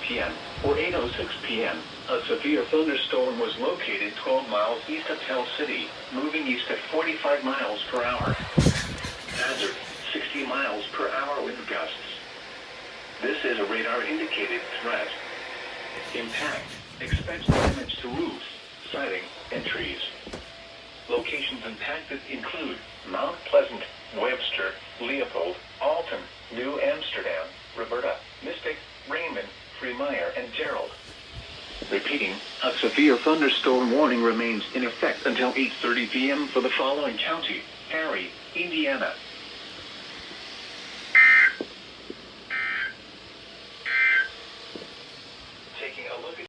p.m. or 8:06 p.m., a severe thunderstorm was located 12 miles east of Tell City, moving east at 45 miles per hour. Hazard, 60 miles per hour wind gusts. This is a radar-indicated threat. Impact, expect damage to roofs, siding, and trees. Locations impacted include Mount Pleasant, Webster, Leopold, Alton, New Amsterdam, Roberta, Mystic, Raymond, Fremeyer, and Gerald. Repeating, a severe thunderstorm warning remains in effect until 8:30 p.m. for the following county: Perry, Indiana. Taking a look at